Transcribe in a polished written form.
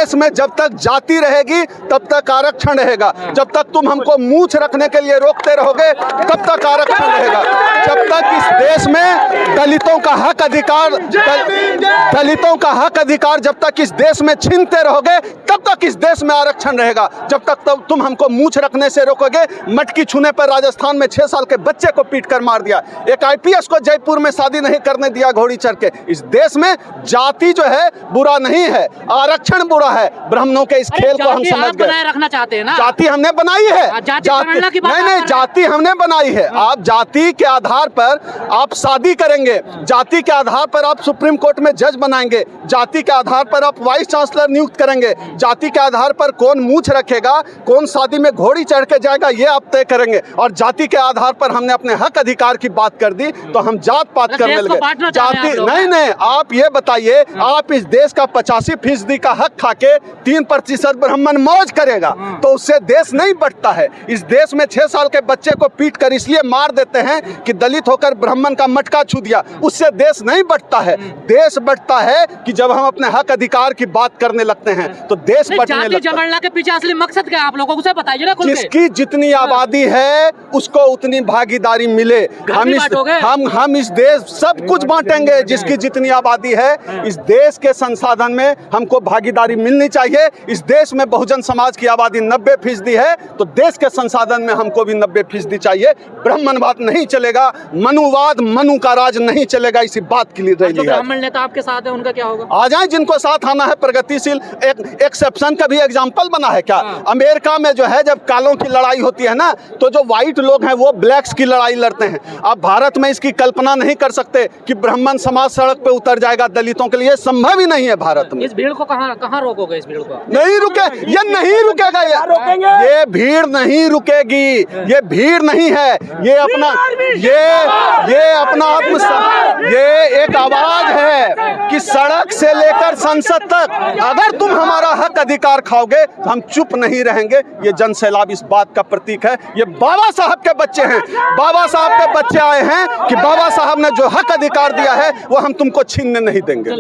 देश में जब तक जाति रहेगी तब तक आरक्षण रहेगा। जब तक तुम हमको मूंछ रखने के लिए रोकते रहोगे तब तक आरक्षण रहेगा। जब तक इस देश में दलितों का हक अधिकार जब तक इस देश में छीनते रहोगे तब तक इस देश में आरक्षण रहेगा। जब तक तुम हमको मूंछ रखने से रोकोगे। मटकी छूने पर राजस्थान में 6 साल के बच्चे को पीट कर मार दिया। एक आईपीएस को जयपुर में शादी नहीं करने दिया घोड़ी चढ़ के। इस देश में जाति जो है बुरा नहीं है, आरक्षण बुरा है। ब्राह्मणों के इस खेल को हम समझ गए। रखना चाहते हैं ना, जाति हमने बनाई है। नहीं, जाति हमने बनाई है। आप जाति के आधार पर आप शादी करेंगे, जाति के आधार पर आप सुप्रीम कोर्ट में जज बनाएंगे, जाति के आधार पर आप वाइस चांसलर नियुक्त करेंगे, जाति के आधार पर कौन मूंछ रखेगा, कौन शादी में घोड़ी चढ़ के जाएगा, ये आप तय करेंगे। और जाति के आधार पर हमने अपने हक अधिकार की बात कर दी तो हम जात पात करने लगे। जाति नहीं, आप ये बताइए, आप इस देश का 85% का हक खाके 3% ब्राह्मण मौज करेगा तो उससे देश नहीं बढ़ता है। इस देश में 6 साल के बच्चे को पीट कर इसलिए मार देते हैं कि दलित होकर ब्राह्मण का मटका छू दिया, उससे देश नहीं बढ़ता है। देश बढ़ता है कि जब हम अपने हक अधिकार की बात करने लगते हैं तो देश बढ़ने लगता है। झगड़ना के पीछे असली मकसद क्या है आप लोगों को उसे बताइए ना। जिसकी जितनी आबादी है उसको उतनी भागीदारी मिले। हम इस देश सब कुछ बांटेंगे। जिसकी जितनी आबादी है इस देश के संसाधन में हमको भागीदारी मिलनी चाहिए। इस देश में बहुजन समाज की आबादी 90% है तो देश के संसाधन में हमको भी 90% चाहिए। ब्राह्मणवाद नहीं चलेगा, मनुवाद, मनु का राज नहीं चलेगा। इसी बात के लिए रैली है। ब्राह्मण नेता आपके साथ है, उनका क्या होगा? आ जाए, जिनको साथ आना है। प्रगतिशील एक एक्सेप्शन का भी एग्जांपल बना है क्या? अमेरिका में जो है जब कालों की लड़ाई होती है ना तो जो व्हाइट लोग हैं वो ब्लैक्स की लड़ाई लड़ते हैं। आप भारत में इसकी कल्पना नहीं कर सकते कि ब्राह्मण समाज सड़क पे उतर जाएगा दलितों के लिए, संभव ही नहीं है भारत में। इस भीड़ को कहाँ रोकोगे? इस भीड़ को नहीं रुके, ये नहीं रुकेगा। ये भीड़ नहीं रुकेगी। ये भीड़ नहीं है, ये अपना ये एक आवाज है कि सड़क से लेकर संसद तक अगर तुम हमारा हक अधिकार खाओगे तो हम चुप नहीं रहेंगे। ये जन सैलाब इस बात का प्रतीक है। ये बाबा साहब के बच्चे हैं। बाबा साहब के बच्चे आए हैं कि बाबा साहब ने जो हक अधिकार दिया है वो हम तुमको छीनने नहीं देंगे।